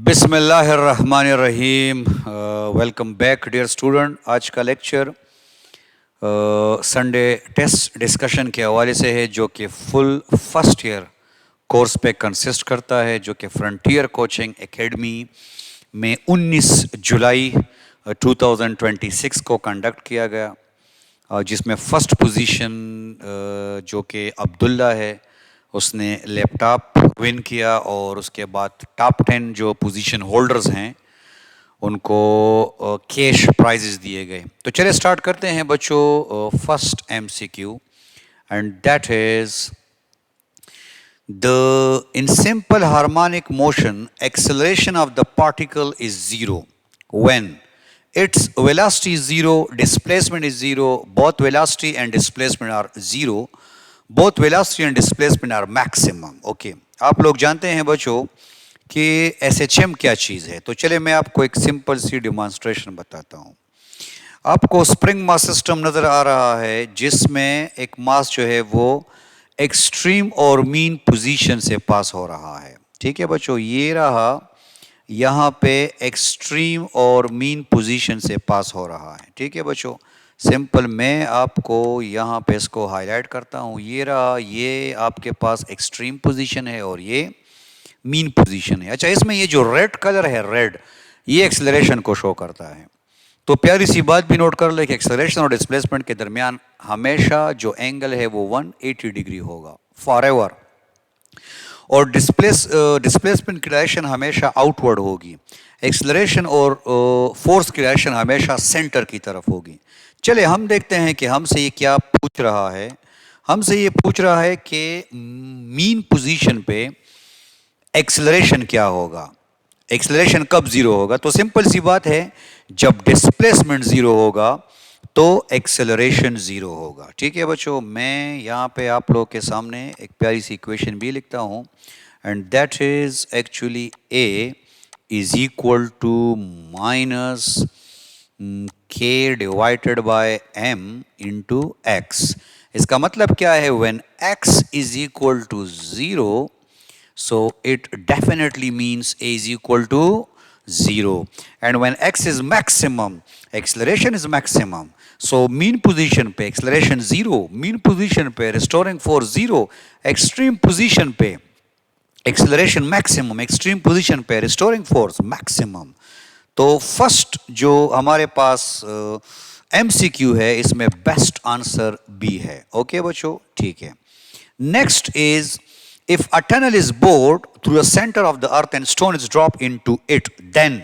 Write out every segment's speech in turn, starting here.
बिस्मिल्लाहिर्रहमानिर्रहीम। Welcome back dear student. आज का लेक्चर संडे टेस्ट डिस्कशन के हवाले से है, जो कि फुल फर्स्ट ईयर कोर्स पे कंसिस्ट करता है, जो कि फ्रंटियर कोचिंग एकेडमी में 19 जुलाई 2026 को कंडक्ट किया गया, जिसमें फ़र्स्ट पोजीशन जो कि अब्दुल्ला है उसने लैपटॉप विन किया, और उसके बाद टॉप 10 जो पोजीशन होल्डर्स हैं उनको कैश प्राइजेस दिए गए। तो चलिए स्टार्ट करते हैं बच्चों। First MCQ, and that is in simple harmonic motion acceleration of the particle is zero when its velocity is zero, displacement is zero, both velocity and displacement are zero, both velocity and displacement are maximum. Okay, आप लोग जानते हैं बच्चों कि SHM क्या चीज़ है। तो चलिए मैं आपको एक सिंपल सी डिमॉन्स्ट्रेशन बताता हूँ। आपको स्प्रिंग मास सिस्टम नज़र आ रहा है, जिसमें एक मास जो है वो एक्सट्रीम और मीन पोजीशन से पास हो रहा है। ठीक है बच्चों, ये रहा यहाँ पे एक्सट्रीम और मीन पोजीशन से पास हो रहा है। ठीक है बच्चों, सिंपल मैं आपको यहाँ पे इसको हाईलाइट करता हूँ। ये रहा, ये आपके पास एक्सट्रीम पोजीशन है और ये मीन पोजीशन है। अच्छा, इसमें ये जो रेड कलर है, रेड, ये एक्सेलरेशन को शो करता है। तो प्यारी सी बात भी नोट कर ले कि एक्सेलरेशन और डिस्प्लेसमेंट के दरमियान हमेशा जो एंगल है वो 180 डिग्री होगा फॉरएवर, और डिस्प्लेसमेंट की डायरेक्शन हमेशा आउटवर्ड होगी। एक्सेलरेशन और फोर्स की डायरेक्शन हमेशा सेंटर की तरफ होगी। चले हम देखते हैं कि हमसे ये क्या पूछ रहा है। हमसे ये पूछ रहा है कि मीन पोजीशन पे एक्सेलरेशन क्या होगा, एक्सेलरेशन कब जीरो होगा। तो सिंपल सी बात है, जब डिस्प्लेसमेंट जीरो होगा तो एक्सेलरेशन जीरो होगा। ठीक है बच्चों, मैं यहाँ पे आप लोग के सामने एक प्यारी सी इक्वेशन भी लिखता हूँ, and that is actually a is equal to minus k divided by m into x. इसका मतलब क्या है, when x is equal to zero, so it definitely means a is equal to 0, and when x is maximum, acceleration is maximum, so mean position पे acceleration 0, mean position पे restoring force 0, extreme position पे acceleration maximum, extreme position पे restoring force maximum। तो first जो हमारे पास MCQ है, इसमें best answer B है। ओके बच्चों, ठीक है। Next is, if a tunnel is bored through the center of the earth and stone is dropped into it, then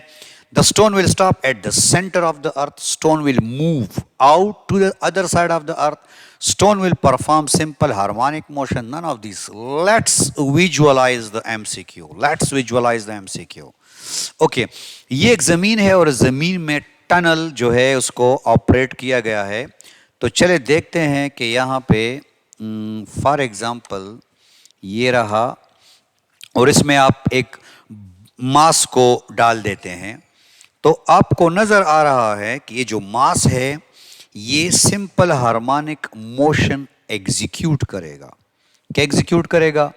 the stone will stop at the center of the earth, stone will move out to the other side of the earth, stone will perform simple harmonic motion. None of these. Let's visualize the MCQ. Let's visualize the MCQ. Okay, ये एक ज़मीन है और ज़मीन में tunnel जो है उसको ऑपरेट किया गया है। तो चले देखते हैं कि यहाँ पे फॉर एग्जाम्पल ये रहा, और इसमें आप एक मास को डाल देते हैं, तो आपको नज़र आ रहा है कि ये जो मास है ये सिंपल हार्मोनिक मोशन एग्जीक्यूट करेगा। क्या एग्जीक्यूट करेगा?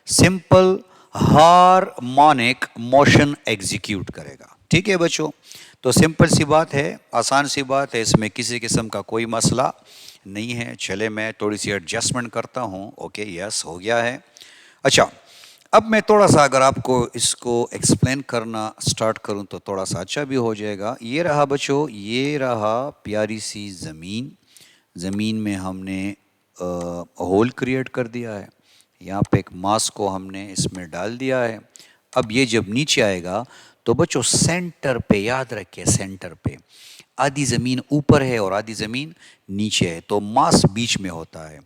सिंपल हार्मोनिक मोशन एग्जीक्यूट करेगा। ठीक है बच्चों, तो सिंपल सी बात है, आसान सी बात है, इसमें किसी किस्म का कोई मसला नहीं है। चले मैं थोड़ी सी एडजस्टमेंट करता हूँ। ओके, यस, हो गया है। अच्छा, अब मैं थोड़ा सा अगर आपको इसको एक्सप्लेन करना स्टार्ट करूं तो थोड़ा सा अच्छा भी हो जाएगा। ये रहा बच्चों, ये रहा प्यारी सी ज़मीन। ज़मीन में हमने होल क्रिएट कर दिया है, यहाँ पे एक मास को हमने इसमें डाल दिया है। अब ये जब नीचे आएगा तो बच्चों सेंटर पे, याद रखिए सेंटर पे, आधी ज़मीन ऊपर है और आधी ज़मीन नीचे है, तो मास बीच में होता है।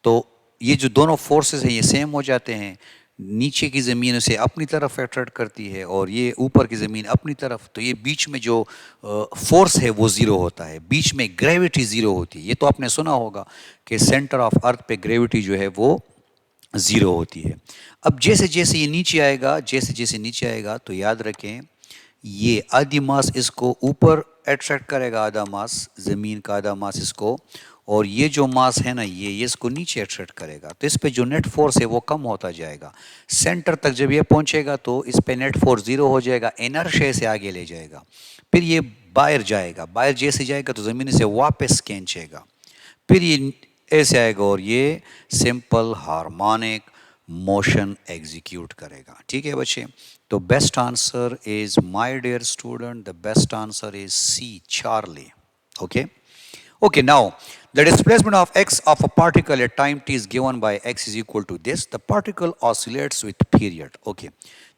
तो ये जो दोनों फोर्सेस हैं ये सेम हो जाते हैं। नीचे की ज़मीन उसे अपनी तरफ अट्रैक्ट करती है और ये ऊपर की ज़मीन अपनी तरफ, तो ये बीच में जो फोर्स है वो ज़ीरो होता है, बीच में ग्रेविटी ज़ीरो होती है। ये तो आपने सुना होगा कि सेंटर ऑफ अर्थ पे ग्रेविटी जो है वो ज़ीरो होती है। अब जैसे जैसे ये नीचे आएगा, जैसे जैसे नीचे आएगा, तो याद रखें ये आधी मास इसको ऊपर अट्रैक्ट करेगा, आधा मास ज़मीन का आधा मास इसको और ये जो मास है ना ये इसको नीचे अट्रैक्ट करेगा, तो इस पे जो नेट फोर्स है वो कम होता जाएगा। सेंटर तक जब ये पहुंचेगा तो इस पे नेट फोर्स जीरो हो जाएगा, इनर्शिया से आगे ले जाएगा। फिर ये बाहर जाएगा, बाहर जैसे जाएगा तो ज़मीन से वापस खींचेगा, फिर ये ऐसे आएगा और ये सिंपल हार्मोनिक मोशन एग्जीक्यूट करेगा। ठीक है बच्चे, तो best answer is my dear student, the best answer is C, Charlie. Okay okay, now the displacement of x of a particle at time t is given by x is equal to this, the particle oscillates with period। okay,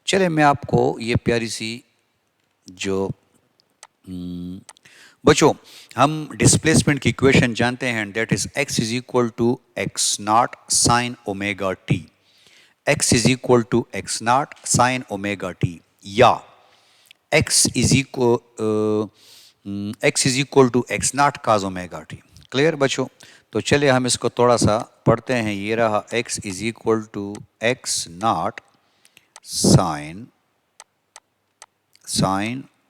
चले मैं आपको ये प्यारी सी जो बच्चों हम displacement की equation जानते हैं, that is x is equal to x naught sine omega t, x is equal to x naught sine omega t, या x is equal to x naught cos omega t. Clear बच्चों, तो चलिए हम इसको थोड़ा सा पढ़ते हैं। ये रहा x is equal to x naught sine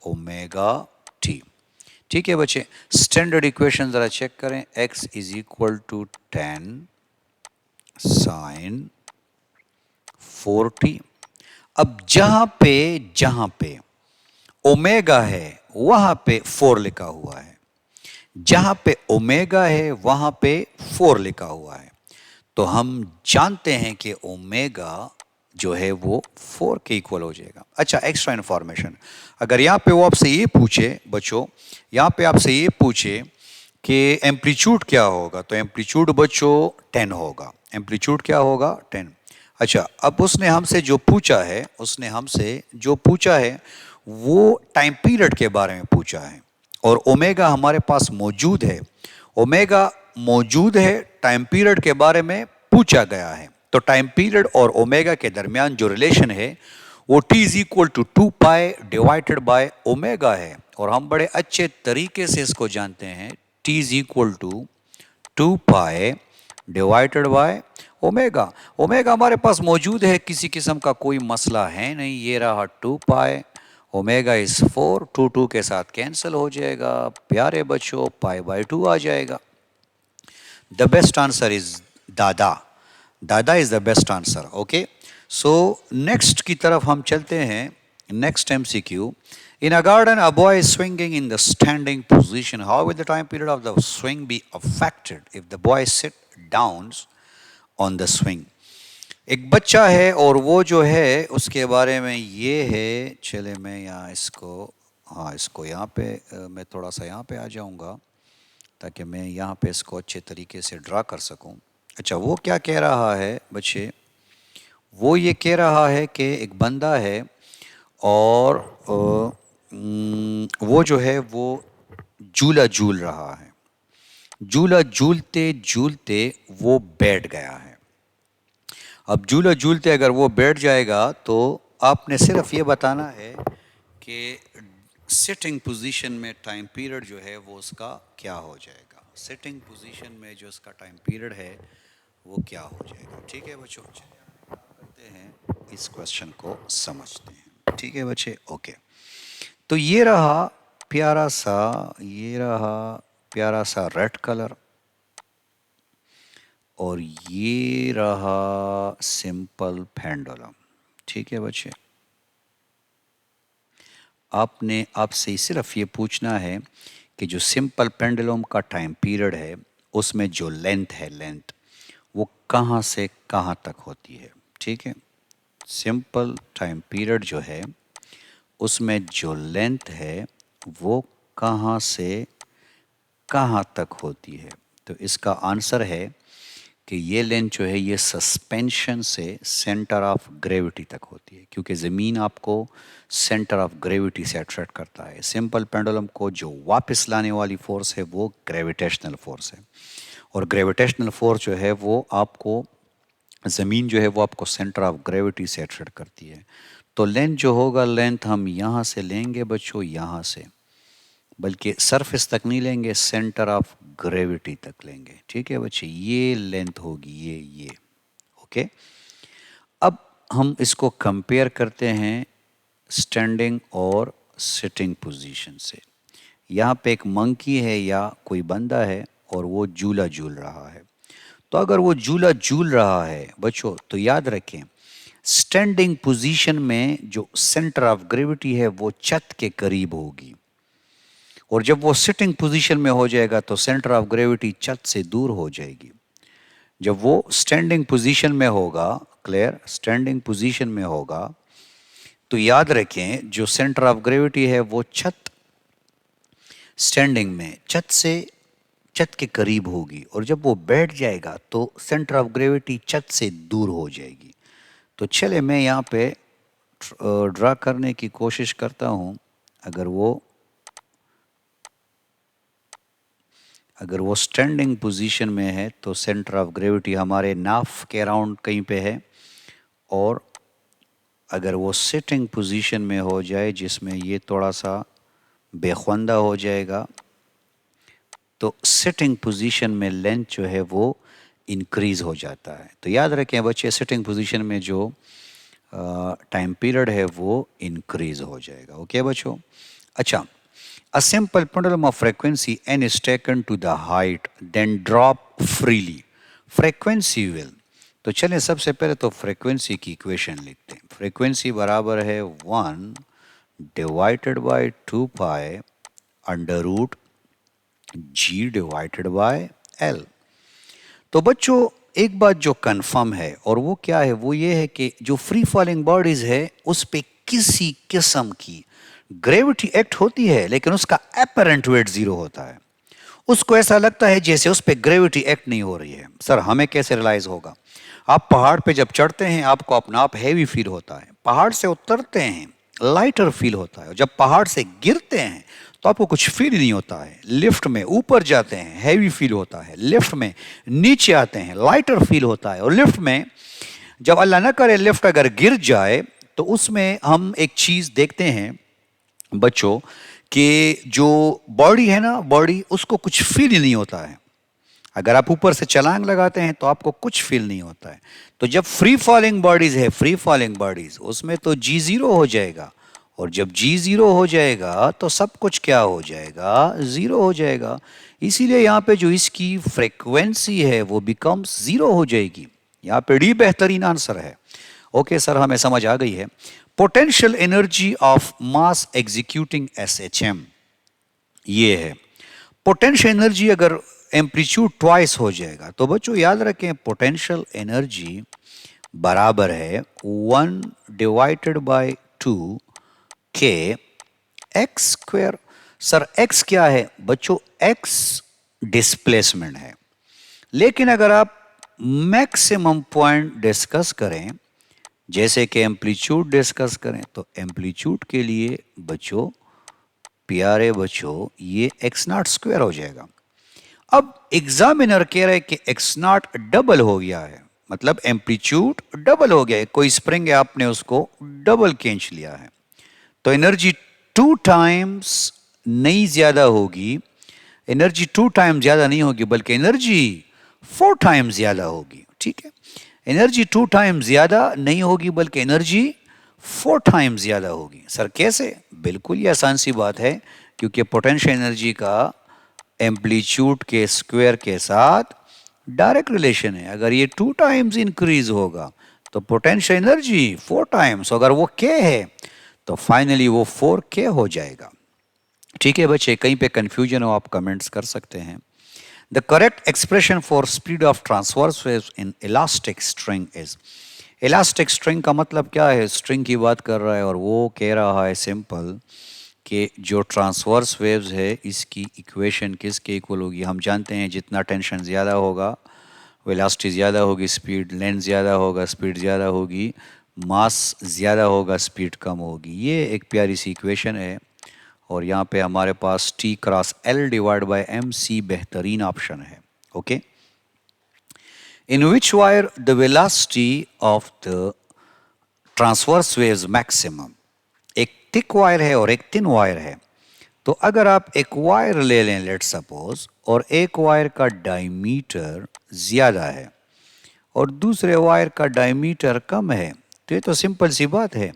omega t. ठीक है बच्चे, स्टैंडर्ड इक्वेशन जरा चेक करें, x is equal to 10 sine 40। अब जहां पे ओमेगा है वहां पे 4 लिखा हुआ है, जहां पे ओमेगा है वहां पे 4 लिखा हुआ है, तो हम जानते हैं कि ओमेगा जो है वो 4 के इक्वल हो जाएगा। अच्छा, एक्स्ट्रा इन्फॉर्मेशन, अगर यहाँ पे वो आपसे ये पूछे बच्चों, यहाँ पे आपसे ये पूछे कि एम्पलीट्यूड क्या होगा, तो एम्पलीट्यूड बच्चों 10 होगा। एम्पलीट्यूड क्या होगा? 10। अच्छा, अब उसने हमसे जो पूछा है वो टाइम पीरियड के बारे में पूछा है, और ओमेगा हमारे पास मौजूद है, ओमेगा मौजूद है, टाइम पीरियड के बारे में पूछा गया है। तो टाइम पीरियड और ओमेगा के दरमियान जो रिलेशन है वो t is equal to 2 pi divided by omega है, और हम बड़े अच्छे तरीके से इसको जानते हैं, t is equal to 2 pi divided by omega. Omega हमारे पास मौजूद है, किसी किस्म का कोई मसला है नहीं। ये रहा 2 पाई, ओमेगा इज 4, 2 के साथ कैंसिल हो जाएगा, प्यारे बच्चों पाई बाय 2 आ जाएगा। द बेस्ट आंसर इज दादा is the best answer. Okay, so next की तरफ हम चलते हैं। Next MCQ, in a garden a boy is swinging in the standing position, how will the time period of the swing be affected if the boy sit down on the swing? एक बच्चा है और वो जो है उसके बारे में ये है, चले मैं यहाँ इसको यहाँ पे मैं थोड़ा सा यहाँ पे आ जाऊँगा ताकि मैं यहाँ पे इसको अच्छे तरीके से ड्रा कर सकूँ। अच्छा, वो क्या कह रहा है बच्चे, वो ये कह रहा है कि एक बंदा है और वो जो है वो झूला झूल रहा है, झूला झूलते झूलते वो बैठ गया है। अब झूला झूलते अगर वो बैठ जाएगा तो आपने सिर्फ ये बताना है कि सिटिंग पोजीशन में टाइम पीरियड जो है वो उसका क्या हो जाएगा, सिटिंग पोजीशन में जो उसका टाइम पीरियड है वो क्या हो जाएगा। ठीक है बच्चों, करते हैं इस क्वेश्चन को समझते हैं। ठीक है बच्चे, ओके, तो ये रहा प्यारा सा रेड कलर, और ये रहा सिंपल पेंडुलम। ठीक है बच्चे, आपसे सिर्फ ये पूछना है कि जो सिंपल पेंडुलम का टाइम पीरियड है उसमें जो लेंथ वो कहाँ से कहाँ तक होती है। ठीक है, सिंपल टाइम पीरियड जो है उसमें जो लेंथ है वो कहाँ से कहाँ तक होती है, तो इसका आंसर है कि ये लेंथ जो है ये सस्पेंशन से सेंटर ऑफ ग्रेविटी तक होती है, क्योंकि ज़मीन आपको सेंटर ऑफ ग्रेविटी से अट्रैक्ट करता है। सिंपल पेंडुलम को जो वापस लाने वाली फोर्स है वो ग्रेविटेशनल फोर्स है, और ग्रेविटेशनल फोर्स जो है वो आपको ज़मीन जो है वो आपको सेंटर ऑफ ग्रेविटी से अट्रैक्ट करती है। तो लेंथ जो होगा, लेंथ हम यहाँ से लेंगे बच्चों, यहाँ से, बल्कि सरफेस तक नहीं लेंगे, सेंटर ऑफ ग्रेविटी तक लेंगे। ठीक है बच्चे, ये लेंथ होगी ये। ओके, अब हम इसको कंपेयर करते हैं स्टैंडिंग और सिटिंग पोजीशन से। यहाँ पे एक मंकी है या कोई बंदा है और वो झूला झूल रहा है। तो अगर वो झूला झूल रहा है बच्चों, तो याद रखें स्टैंडिंग पोजीशन में जो सेंटर ऑफ ग्रेविटी है वो छत के करीब होगी, और जब वो सिटिंग पोजीशन में हो जाएगा तो सेंटर ऑफ ग्रेविटी छत से दूर हो जाएगी। जब वो स्टैंडिंग पोजीशन में होगा, क्लियर, स्टैंडिंग पोजीशन में होगा, तो याद रखें जो सेंटर ऑफ ग्रेविटी है वो छत, स्टैंडिंग में छत के करीब होगी, और जब वो बैठ जाएगा तो सेंटर ऑफ ग्रेविटी छत से दूर हो जाएगी। तो चले मैं यहाँ पे ड्रा करने की कोशिश करता हूँ। अगर वो स्टैंडिंग पोजीशन में है तो सेंटर ऑफ ग्रेविटी हमारे नाफ के अराउंड कहीं पे है, और अगर वो सिटिंग पोजीशन में हो जाए जिसमें ये थोड़ा सा बेख्वंदा हो जाएगा, तो सिटिंग पोजीशन में लेंथ जो है वो इंक्रीज हो जाता है। तो याद रखें बच्चे, सिटिंग पोजीशन में जो टाइम पीरियड है वो इंक्रीज हो जाएगा। ओके बच्चों। अच्छा, a simple pendulum of frequency n is taken to the height then drop freely, frequency will। तो चलें सबसे पहले तो फ्रीक्वेंसी की इक्वेशन लिखते हैं। फ्रीक्वेंसी बराबर है 1 divided by 2 pi under root g divided by l। तो बच्चों एक बात जो कंफर्म है, और वो क्या है, वो ये है कि जो फ्री फॉलिंग बॉडीज है उस पे किसी किस्म की ग्रेविटी एक्ट होती है, लेकिन उसका एपरेंट वेट 0 होता है। उसको ऐसा लगता है जैसे उस पे ग्रेविटी एक्ट नहीं हो रही है। सर हमें कैसे रियलाइज होगा? आप पहाड़ पे जब चढ़ते हैं आपको अपना आप हैवी फील होता है, पहाड़ से उतरते हैं लाइटर फील होता है, और जब पहाड़ से गिरते हैं तो आपको कुछ फील नहीं होता है। लिफ्ट में ऊपर जाते हैं हैवी फील होता है, लिफ्ट में नीचे आते हैं लाइटर फील होता है, और लिफ्ट में जब अल्लाह ना करे लिफ्ट अगर गिर जाए तो उसमें हम एक चीज देखते हैं बच्चों कि जो बॉडी है ना, बॉडी उसको कुछ फील ही नहीं होता है। अगर आप ऊपर से छलांग लगाते हैं तो आपको कुछ फील नहीं होता है। तो जब फ्री फॉलिंग बॉडीज है, फ्री फॉलिंग बॉडीज, उसमें तो जी जीरो हो जाएगा, और जब जी जीरो हो जाएगा तो सब कुछ क्या हो जाएगा? जीरो हो जाएगा। इसीलिए यहाँ पे जो इसकी फ्रीक्वेंसी है वो बिकम्स जीरो हो जाएगी। यहाँ पे डी बेहतरीन आंसर है। ओके सर, हमें समझ आ गई है। Potential energy of mass executing SHM ये है। पोटेंशियल एनर्जी अगर एम्पलीट्यूड ट्वाइस हो जाएगा तो बच्चों याद रखें पोटेंशियल एनर्जी बराबर है 1 डिवाइडेड बाय 2 के एक्स स्क्वायर। सर एक्स क्या है बच्चों? एक्स डिस्प्लेसमेंट है। लेकिन अगर आप मैक्सिमम पॉइंट डिस्कस करें, जैसे कि एम्पलीट्यूड डिस्कस करें, तो एम्पलीट्यूड के लिए बच्चों, प्यारे बच्चों, ये एक्स नॉट स्क्वायर हो जाएगा। अब एग्जामिनर कह रहे हैं कि एक्स नॉट डबल हो गया है, मतलब एम्पलीट्यूड डबल हो गया है। कोई स्प्रिंग है, आपने उसको डबल खींच लिया है, तो एनर्जी 2 टाइम्स नहीं ज्यादा होगी, एनर्जी 2 टाइम्स ज्यादा नहीं होगी, बल्कि एनर्जी 4 टाइम्स ज्यादा होगी। ठीक है, एनर्जी 2 टाइम्स ज्यादा नहीं होगी बल्कि एनर्जी 4 टाइम्स ज्यादा होगी। सर कैसे? बिल्कुल ये आसान सी बात है, क्योंकि पोटेंशियल एनर्जी का एम्पलीट्यूड के स्क्वायर के साथ डायरेक्ट रिलेशन है। अगर ये 2 टाइम्स इंक्रीज होगा तो पोटेंशियल एनर्जी 4 टाइम्स, अगर वो के है तो फाइनली वो 4K हो जाएगा। ठीक है बच्चे, कहीं पे कंफ्यूजन हो आप कमेंट्स कर सकते हैं। The correct expression for speed of transverse waves in elastic string is. Elastic string का मतलब क्या है? स्ट्रिंग की बात कर रहा है, और वो कह रहा है सिंपल कि जो ट्रांसवर्स वेव्स है इसकी इक्वेशन किसके इक्वल होगी? हम जानते हैं जितना टेंशन ज़्यादा होगा वेलोसिटी ज़्यादा होगी, स्पीड, लेंथ ज़्यादा होगा स्पीड ज़्यादा होगी, मास ज़्यादा होगा स्पीड कम होगी। ये एक प्यारी सी इक्वेशन है, और यहाँ पे हमारे पास T cross L divide by MC बेहतरीन ऑप्शन है। Okay, in which wire the velocity of the transverse waves maximum. एक थिक वायर है और एक थिन वायर है। तो अगर आप एक वायर ले लें लेट सपोज, और एक वायर का डायमीटर ज्यादा है और दूसरे वायर का डायमीटर कम है, तो ये तो सिंपल सी बात है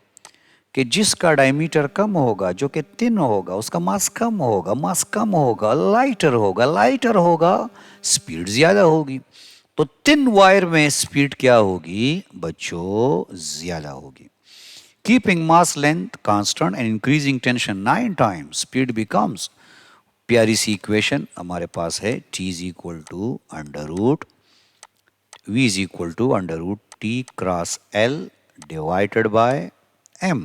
कि जिसका डायमीटर कम होगा, जो कि थिन होगा, उसका मास कम होगा, मास कम होगा, लाइटर होगा, लाइटर होगा, स्पीड ज़्यादा होगी। तो थिन वायर में स्पीड क्या होगी बच्चों? ज़्यादा होगी। Keeping mass length constant and increasing tension 9 times, speed becomes, प्यारी सी इक्वेशन हमारे पास है, T is equal to under root V is equal to under root T cross L divided by M।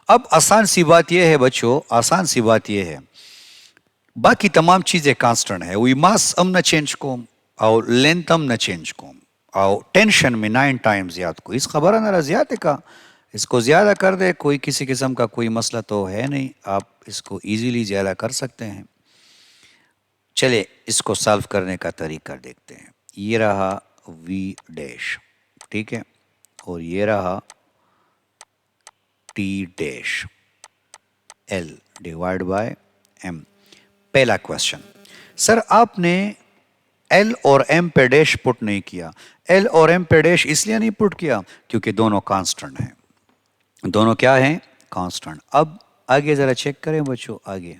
अब आसान सी बात यह है बच्चों, आसान सी बात यह है, बाकी तमाम चीजें कांस्टेंट है, वी मास हम न चेंज को और लेंथ हम न चेंज को और टेंशन में 9 टाइम्स याद को, इस खबर है ज्यादा का, इसको ज्यादा कर दे, कोई किसी किस्म का कोई मसला तो है नहीं, आप इसको इजीली ज्यादा कर सकते हैं। चले इसको सॉल्व करने का तरीका देखते हैं। ये रहा V डैश, ठीक है, और ये रहा T dash L divide by M। पहला क्वेश्चन, सर आपने L और M पे डैश पुट नहीं किया। L और M पे डैश इसलिए नहीं पुट किया क्योंकि दोनों कांस्टेंट हैं। दोनों क्या हैं? कांस्टेंट। अब आगे जरा चेक करें बच्चों, आगे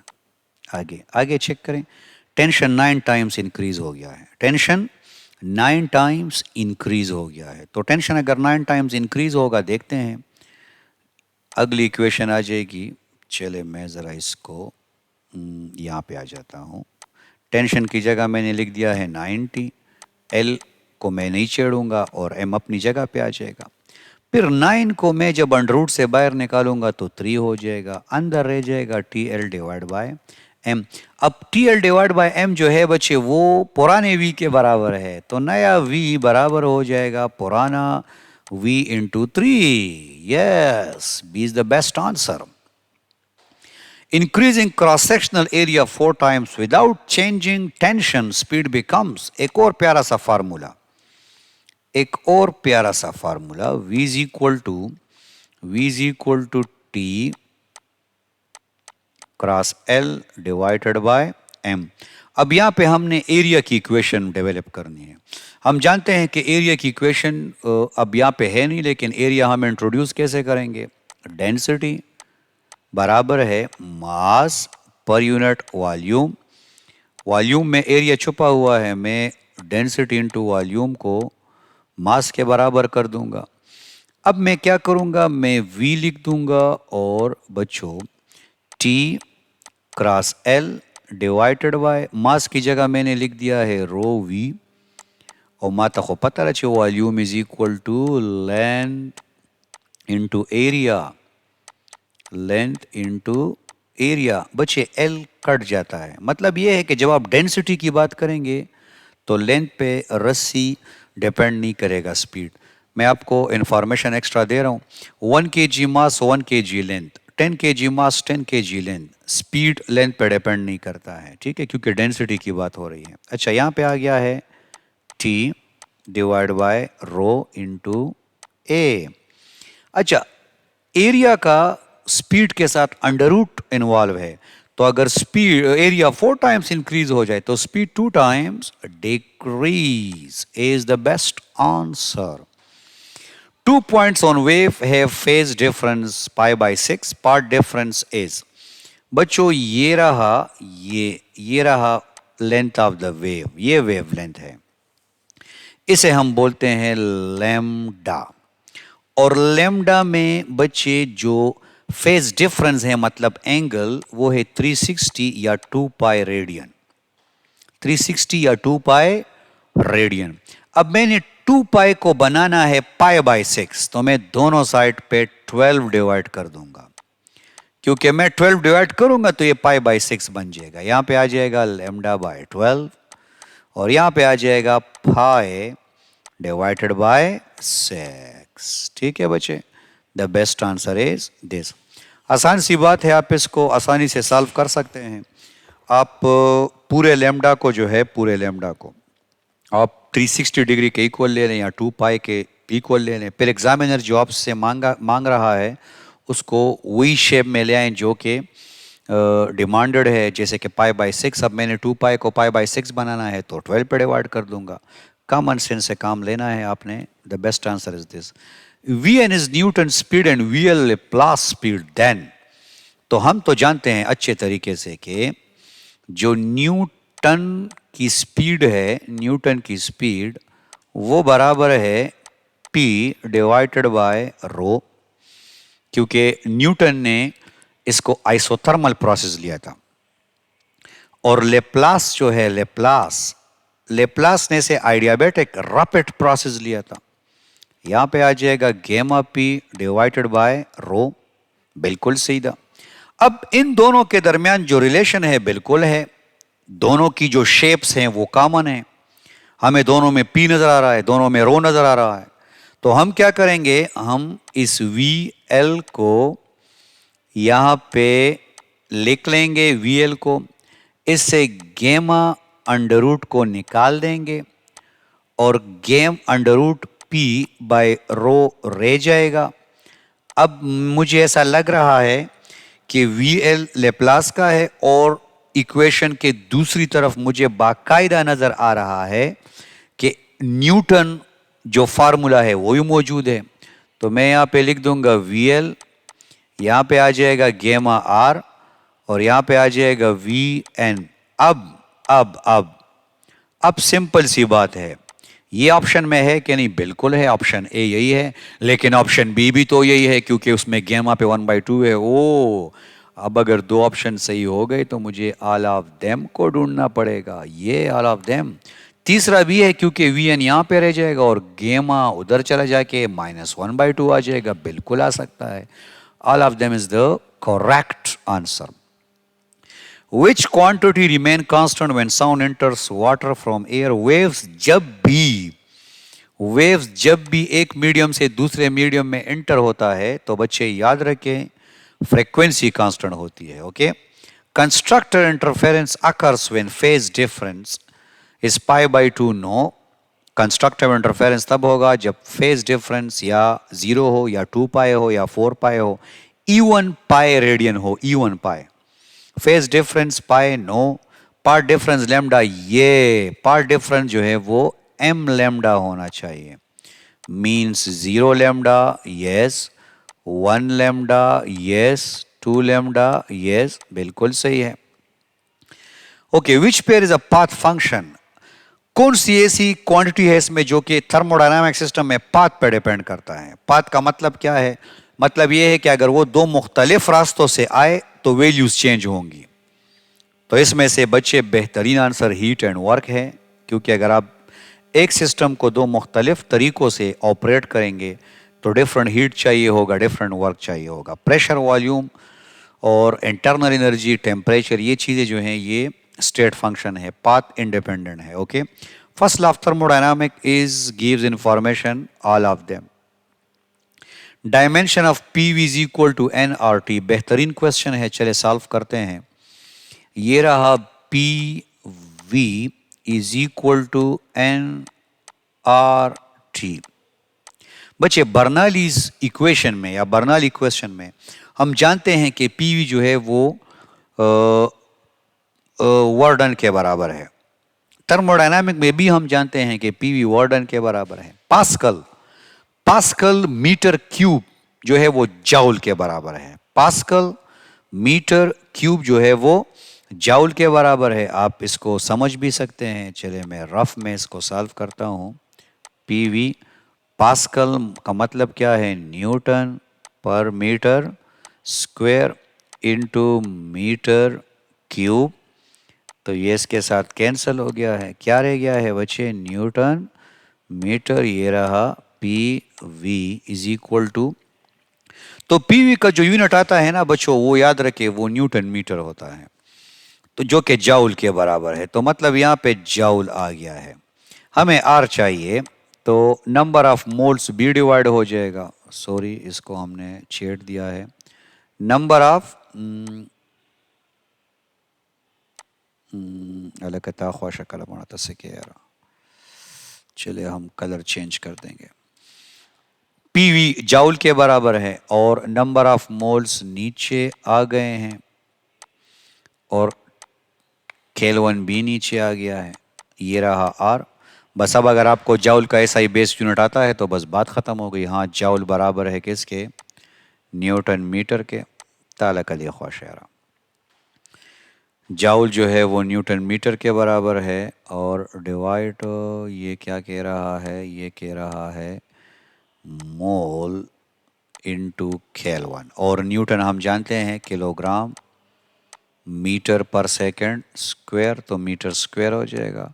आगे आगे चेक करें। टेंशन 9 टाइम्स इंक्रीज हो गया है, टेंशन 9 टाइम्स इंक्रीज हो गया है। तो टेंशन अगर 9 टाइम्स इंक्रीज होगा, देखते हैं अगली इक्वेशन आ जाएगी। चले मैं ज़रा इसको यहाँ पे आ जाता हूँ। टेंशन की जगह मैंने लिख दिया है 90, L को मैं नहीं छेड़ूंगा और M अपनी जगह पे आ जाएगा। फिर 9 को मैं जब अंडर रूट से बाहर निकालूंगा तो 3 हो जाएगा, अंदर रह जाएगा TL डिवाइड बाय M। अब TL डिवाइड बाय M जो है बच्चे वो पुराने V के बराबर है, तो नया V बराबर हो जाएगा पुराना V into 3। Yes, B is the best answer. Increasing cross-sectional area 4 times without changing tension, speed becomes, एक और प्यारा सा फार्मूला, एक और प्यारा सा formula, V is equal to T cross L divided by M। अब यहाँ पे हमने एरिया की इक्वेशन डेवलप करनी है। हम जानते हैं कि एरिया की इक्वेशन अब यहाँ पे है नहीं, लेकिन एरिया हम इंट्रोड्यूस कैसे करेंगे? डेंसिटी बराबर है मास पर यूनिट वॉल्यूम। वॉल्यूम में एरिया छुपा हुआ है, मैं डेंसिटी इंटू वॉल्यूम को मास के बराबर कर दूंगा। अब मैं क्या करूंगा? मैं V लिख दूंगा और बच्चों T cross L divided by, mass की जगह मैंने लिख दिया है रो V, और माता को पता रहे volume is equal to length into area, length into area. बच्चे L कट जाता है, मतलब ये है कि जब आप डेंसिटी की बात करेंगे तो लेंथ पे रस्सी डिपेंड नहीं करेगा स्पीड। मैं आपको इंफॉर्मेशन एक्स्ट्रा दे रहा हूँ। 1 kg मास 1 kg लेंथ, 10 kg मास 10 kg लेंथ, स्पीड लेंथ पे डिपेंड नहीं करता है, ठीक है, क्योंकि डेंसिटी की बात हो रही है। अच्छा, यहाँ पे आ गया है T divide by rho into a. अच्छा, एरिया का स्पीड के साथ अंडर रूट इन्वॉल्व है, तो अगर स्पीड एरिया 4 टाइम्स इंक्रीज हो जाए तो speed 2 times decrease is the best answer. 2 points on wave have phase difference pi by 6, part difference is, बच्चों ये रहा लेंथ ऑफ द वेव, ये वेव लेंथ है, इसे हम बोलते हैं लैम्डा। और लैम्डा में बच्चे जो फेज डिफरेंस है मतलब एंगल, वो है 360 या 2 पाई रेडियन, 360 या 2 पाई रेडियन। अब मैंने 2 पाई को बनाना है पाई बाय 6, तो मैं दोनों साइड पे 12 डिवाइड कर दूंगा, क्योंकि मैं 12 डिवाइड करूंगा तो ये पाई बाय 6 बन जाएगा। यहां पे आ जाएगा लैम्डा बाय 12 और यहां पे आ जाएगा पाई डिवाइडेड बाय 6। ठीक है बच्चे, the best answer is this. आसान सी बात है, आप इसको आसानी से सॉल्व कर सकते हैं। आप पूरे लैम्डा को जो है, पूरे लैम्डा को आप 360 डिग्री के इक्वल ले लें या 2 पाई के इक्वल ले लें। फिर एग्जामिनर जो आपसे मांग रहा है उसको वही शेप में ले आए जो कि डिमांडेड है, जैसे कि पाई बाय 6। अब मैंने 2 पाई को पाई बाय 6 बनाना है तो 12 पे डिवाइड कर दूंगा। कॉमन सेंस से काम लेना है आपने। The best answer is this. Vn is Newton speed and VL Laplace speed. Then तो हम तो जानते हैं अच्छे तरीके से कि जो न्यूटन की स्पीड है, न्यूटन की स्पीड वो बराबर है p डिवाइडेड बाय रो, क्योंकि न्यूटन ने इसको आइसोथर्मल प्रोसेस लिया था। और लेप्लास जो है, लेप्लास ने से आइडियाबेटिक रैपिड प्रोसेस लिया था। यहां पे आ जाएगा गेमा पी डिवाइडेड बाय रो, बिल्कुल सीधा। अब इन दोनों के दरमियान जो रिलेशन है बिल्कुल है, दोनों की जो शेप्स हैं वो कॉमन है। हमें दोनों में पी नजर आ रहा है, दोनों में रो नजर आ रहा है। तो हम क्या करेंगे, हम इस वी एल को यहां पे लिख लेंगे, वी एल को, इससे गेमा अंडर रूट को निकाल देंगे और gamma under root p by rho रह जाएगा। अब मुझे ऐसा लग रहा है कि वी एल लेप्लास का है और इक्वेशन के दूसरी तरफ मुझे बाकायदा नजर आ रहा है कि न्यूटन जो फार्मूला है वो भी मौजूद है। तो मैं यहां पे लिख दूंगा वी एल, यहां पे आ जाएगा गेमा आर और यहां पे आ जाएगा वी एन। अब सिंपल सी बात है, ये ऑप्शन में है कि नहीं, बिल्कुल है, ऑप्शन ए यही है। लेकिन ऑप्शन बी भी तो यही है क्योंकि उसमें गेमा पे 1/2 है। ओ, अब अगर दो ऑप्शन सही हो गए तो मुझे ऑल ऑफ देम को ढूंढना पड़ेगा। ये ऑल ऑफ देम, तीसरा भी है क्योंकि वी एन यहां पे रह जाएगा और गेमा उधर चला जाके -1/2 आ जाएगा, बिल्कुल आ सकता है। All of them is the correct answer. Which quantity remain constant when sound enters water from air? waves जब भी एक मीडियम से दूसरे मीडियम में एंटर होता है तो बच्चे याद रखें फ्रीक्वेंसी कांस्टेंट होती है। Okay, constructor interference occurs when phase difference is π/2। No, constructive interference तब होगा जब फेज डिफरेंस या 0 हो या 2π हो या 4π हो, इवन पाई रेडियन हो, even pi. Phase difference pi no, path difference lambda, ये पार्ट डिफरेंस जो है वो m लैम्डा होना चाहिए। Means 0 lambda yes, 1 lambda yes, 2 lambda yes, बिल्कुल सही है। Okay, which pair is a path function? कौन सी ऐसी क्वांटिटी है इसमें जो कि थर्मोडायनामिक सिस्टम में पाथ पर डिपेंड करता है? पाथ का मतलब क्या है? मतलब यह है कि अगर वो दो मुख्तलिफ रास्तों से आए तो वैल्यूज चेंज होंगी। तो इसमें से बच्चे बेहतरीन आंसर हीट एंड वर्क है, क्योंकि अगर आप एक सिस्टम को दो मुख्तलिफ तरीकों से ऑपरेट करेंगे तो डिफरेंट हीट चाहिए होगा, डिफरेंट वर्क चाहिए होगा। प्रेशर, वॉल्यूम और इंटरनल एनर्जी, टेम्परेचर, ये चीज़ें जो हैं ये स्टेट फंक्शन है, पाथ इंडिपेंडेंट है। Okay, first law of thermodynamic is gives information all of them. Dimension of PV is equal to nRT, बेहतरीन क्वेश्चन है, चले सॉल्व करते हैं। ये रहा PV is equal to nRT. बच्चे बर्नौलीज इक्वेशन में या बर्नौली इक्वेशन में हम जानते हैं कि पीवी जो है वो वर्डन के बराबर है। थर्मोडायनामिक में भी हम जानते हैं कि पीवी वर्डन के बराबर है। पास्कल मीटर क्यूब जो है वो जाउल के बराबर है। पास्कल मीटर क्यूब जो है वो जाउल के बराबर है। आप इसको समझ भी सकते हैं, चले मैं रफ में इसको सॉल्व करता हूं। पीवी पास्कल का मतलब क्या है? न्यूटन पर metre square into metre cube. तो ये इसके साथ कैंसिल हो गया है, क्या रह गया है बच्चे? Newton metre. ये रहा P V is equal to, तो पीवी का जो यूनिट आता है ना बच्चों, वो याद रखे वो न्यूटन मीटर होता है, तो जो कि जाउल के बराबर है। तो मतलब यहां पे जाउल आ गया है। हमें आर चाहिए, तो नंबर ऑफ मोल्स बी डिवाइड हो जाएगा। सॉरी, इसको हमने छेड़ दिया है। नंबर ऑफ अलग शक्ल बनाता से क्या यार, चले हम कलर चेंज कर देंगे। पीवी जाउल के बराबर है और नंबर ऑफ मोल्स नीचे आ गए हैं और केल्विन भी नीचे आ गया है। ये रहा आर, बस अब अगर आपको जाउल का एसआई बेस यूनिट आता है तो बस बात ख़त्म हो गई। हाँ, जाउल बराबर है किसके? न्यूटन मीटर के। ताला कली ख्वाशारा, जाउल जो है वो न्यूटन मीटर के बराबर है और डिवाइड ये क्या कह रहा है? ये कह रहा है मोल इनटू केल्विन, और न्यूटन हम जानते हैं किलोग्राम मीटर पर सेकंड स्क्वायर, तो मीटर स्क्वायर हो जाएगा,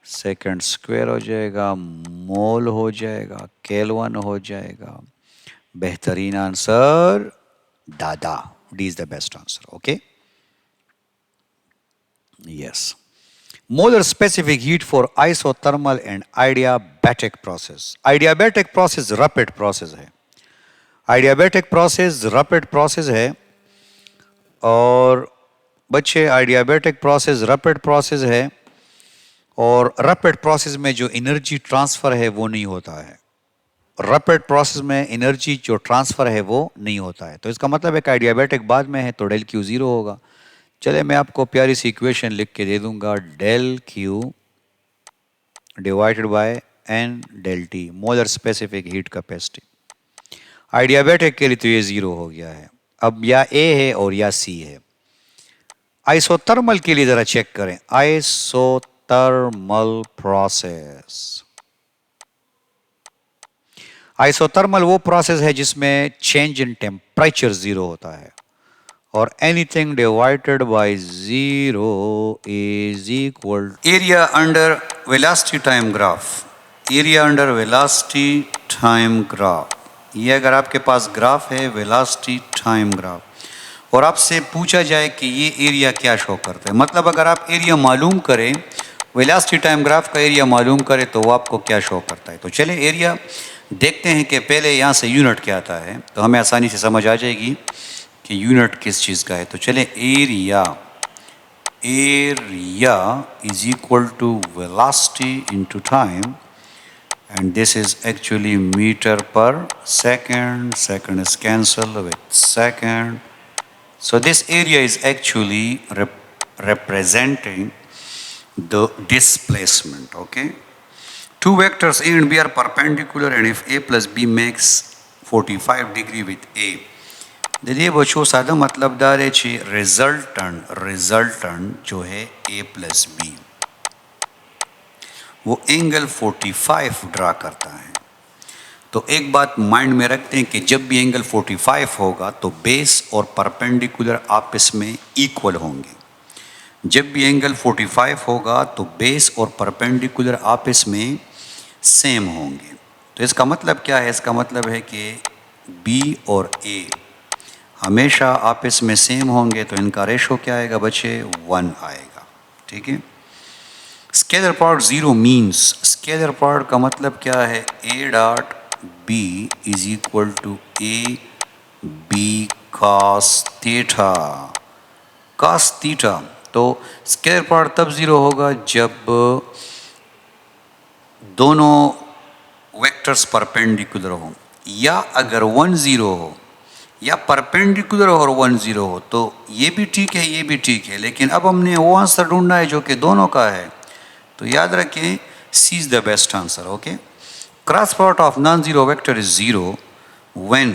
सेकंड स्क्वायर हो जाएगा, मोल हो जाएगा, केल्विन हो जाएगा। बेहतरीन आंसर दादा, D is the best answer. Okay, yes. Molar specific heat for isothermal and adiabatic process. Adiabatic process rapid process है। आइडियाबैटिक प्रोसेस रैपिड प्रोसेस है, और बच्चे आइडियाबैटिक प्रोसेस रैपिड प्रोसेस है, और रैपिड प्रोसेस में जो एनर्जी ट्रांसफर है वो नहीं होता है। रैपिड प्रोसेस में एनर्जी जो ट्रांसफर है वो नहीं होता है, तो इसका मतलब है कि आइडियाबैटिक बाद में है तो डेल क्यू जीरो होगा। चले मैं आपको प्यारी सी इक्वेशन लिख के दे दूंगा, del q divided by n del t, molar specific heat capacity. Adiabatic के लिए तो ये जीरो हो गया है, अब या ए है और या सी है। आइसोथर्मल के लिए जरा चेक करें, आइसोथर्मल प्रोसेस। आइसोथर्मल वो प्रोसेस है जिसमें चेंज इन टेम्परेचर जीरो होता है, और anything divided by zero is equal area under velocity time graph. Area under velocity time graph, ये अगर आपके पास ग्राफ है वेलोसिटी टाइम ग्राफ, और आपसे पूछा जाए कि ये एरिया क्या शो करता है, मतलब अगर आप एरिया मालूम करें, वेलोसिटी टाइम ग्राफ का एरिया मालूम करें तो वो आपको क्या शो करता है। तो चले एरिया देखते हैं कि पहले यहाँ से यूनिट क्या आता है, तो हमें आसानी से समझ आ जाएगी कि यूनिट किस चीज़ का है। तो चले area, area is equal to velocity into time, and this is actually meter per second, second is cancelled with second, so this area is actually representing the displacement. Okay, two vectors A and B are perpendicular, and if A plus B makes 45 degree with A, देखिए बच्चों सादा मतलब दार है ची resultant जो है A plus B, वो एंगल 45 ड्रा करता है। तो एक बात माइंड में रखते हैं कि जब भी एंगल 45 होगा तो बेस और परपेंडिकुलर आपस में इक्वल होंगे। जब भी एंगल 45 होगा तो बेस और परपेंडिकुलर आपस में सेम होंगे। तो इसका मतलब क्या है? इसका मतलब है कि बी और ए हमेशा आपस में सेम होंगे, तो इनका रेशो क्या आएगा बच्चे? 1 आएगा। ठीक है। Scalar product zero means, scalar product का मतलब क्या है? A dot B is equal to A B cos theta, cos theta. तो स्केलर प्रोडक्ट तब जीरो होगा जब दोनों वेक्टर्स परपेंडिकुलर हो, या अगर 1 0 हो, या परपेंडिकुलर और 1 0 हो, तो ये भी ठीक है ये भी ठीक है, लेकिन अब हमने वो आंसर ढूंढना है जो कि दोनों का है। तो याद रखें C is the best answer. Okay, cross product of non zero vector is zero when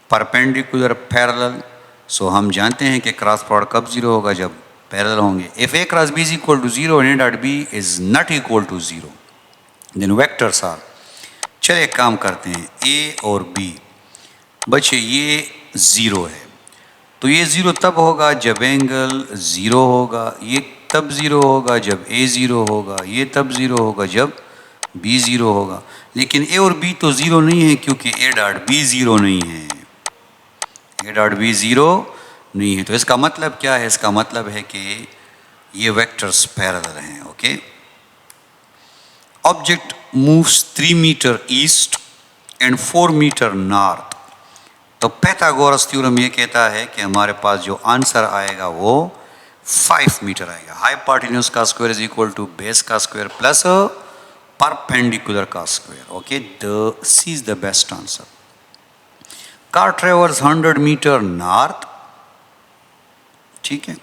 perpendicular parallel. So हम जानते हैं कि क्रॉस प्रोडक्ट कब जीरो होगा? जब पैरेलल होंगे। If A cross B is equal to zero and A dot B is not equal to zero, then vectors are. चलिए एक काम करते हैं, ए और बी बच्चे ये जीरो है, तो ये जीरो तब होगा जब एंगल जीरो होगा, ये तब जीरो होगा जब ए जीरो होगा, ये तब जीरो होगा जब बी जीरो होगा। लेकिन ए और बी तो जीरो नहीं है क्योंकि ए डॉट बी जीरो नहीं है, ए डॉट बी जीरो नहीं है। तो इसका मतलब क्या है? इसका मतलब है कि ये वेक्टर्स पैरेलल हैं। Okay, object moves 3 metre east and 4 metre north. तो पाइथागोरस थ्योरम ये कहता है कि हमारे पास जो आंसर आएगा वो 5 मीटर आएगा। हाइपोटेन्यूज का square is equal to base का स्क्वायर प्लस परपेंडिकुलर का square. Okay, the C is the best answer. Car travels 100 metre north. ठीक है,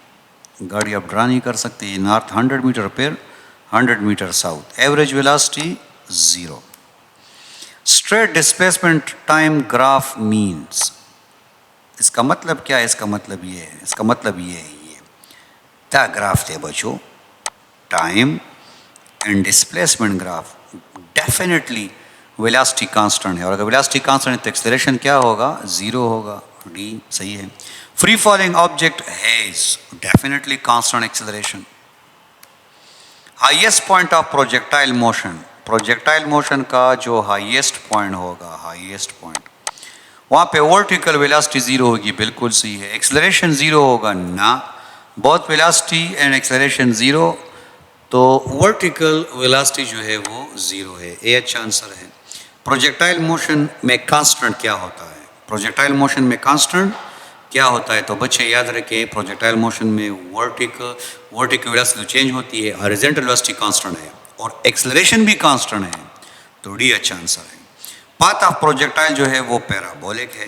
गाड़ी आप ड्रा नहीं कर सकते, ये नॉर्थ 100 मीटर पर 100 metre south, average velocity 0. Straight displacement time graph means, इसका मतलब क्या है? इसका मतलब ये है, इसका मतलब ये है, ये क्या ग्राफ थे बच्चों? Time and displacement graph. Definitely velocity constant है, और अगर वेलोसिटी कांस्टेंट है तो एक्सेलरेशन क्या होगा? 0 होगा. डी सही है. Free falling object has definitely constant acceleration. Highest point of projectile motion, projectile motion का जो हाईएस्ट पॉइंट होगा, हाईएस्ट पॉइंट, वहाँ पे वर्टिकल वेलोसिटी 0 होगी. बिल्कुल सही है. एक्सेलरेशन 0 होगा ना, बोथ वेलोसिटी एंड एक्सेलरेशन 0, तो वर्टिकल वेलोसिटी जो है वो 0 है. ए अच्छा आंसर है. प्रोजेक्टाइल मोशन में कांस्टेंट क्या होता है? प्रोजेक्टाइल मोशन में कांस्टेंट क्या होता है? तो बच्चे याद रखें, प्रोजेक्टाइल मोशन में वर्टिकल वेलोसिटी चेंज होती है, हॉरिजॉन्टल वेलोसिटी कांस्टेंट है, और एक्सेलरेशन भी कांस्टेंट है. तो डी अच्छा आंसर है. पाथ ऑफ प्रोजेक्टाइल जो है वो पैराबोलिक है.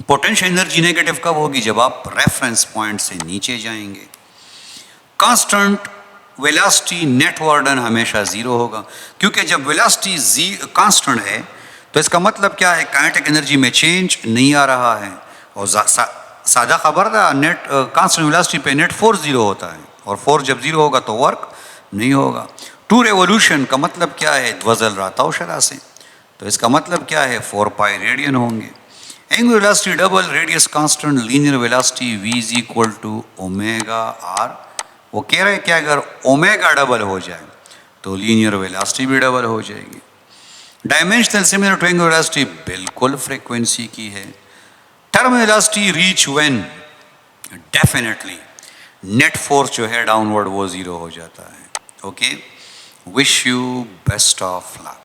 पोटेंशियल एनर्जी नेगेटिव कब होगी? जब आप रेफरेंस पॉइंट से नीचे जाएंगे. कांस्टेंट वेलोसिटी नेटवर्डन हमेशा 0 होगा, क्योंकि जब वेलोसिटी कांस्टेंट है तो इसका मतलब क्या है? काइनेटिक एनर्जी में चेंज नहीं आ रहा है. और सादा खबर था, नेट कांस्टेंट वेलोसिटी पे नेट फोर्स 0 होता है, और फोर्स जब 0 होगा तो वर्क नहीं होगा. टू रेवोल्यूशन का मतलब क्या है? ध्वजल राताओ शरा से, तो इसका मतलब क्या है? 4 पाई रेडियन होंगे. Angular velocity double, radius constant, linear velocity v is equal to omega r. वो कह रहे हैं कि अगर ओमेगा डबल हो जाए तो लीनियर वेलोसिटी भी डबल हो जाएगी. Dimensional similar to angular velocity बिल्कुल फ्रीक्वेंसी की है. Term velocity reach when? Definitely net force जो है डाउनवर्ड वो 0 हो जाता है. Okay, wish you best of luck.